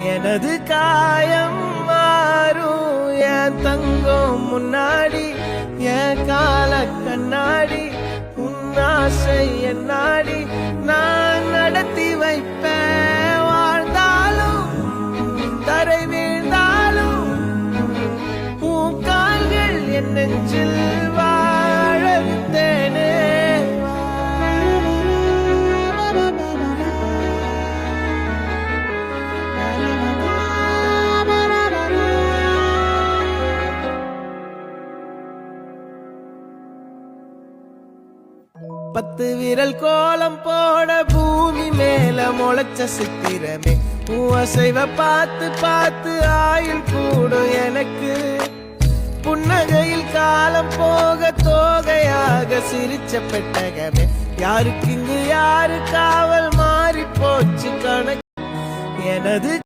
எனது காயம் மாறும் என் தங்கம் முன்னாடி என் கால கண்ணாடி உன்னாசை என்னாடி நான் நடத்தி வைப்பேன் வாழ்ந்தாலும் தரை வீழ்ந்தாலும் உன் கால்கள் என் நெஞ்சில் வாழ வைத்தேனே. பத்து விரல் கோலம் போட பூமி மேல முளைச்ச சித்திரமே அசைவ பார்த்து பார்த்து ஆயுள் கூடும் எனக்கு. புன்னகையில் காலம் போக தோகையாக சிரிச்ச பெட்டகமே யாருக்கு இங்கு யாரு காவல் மாறி போச்சு கணக்கு. எனது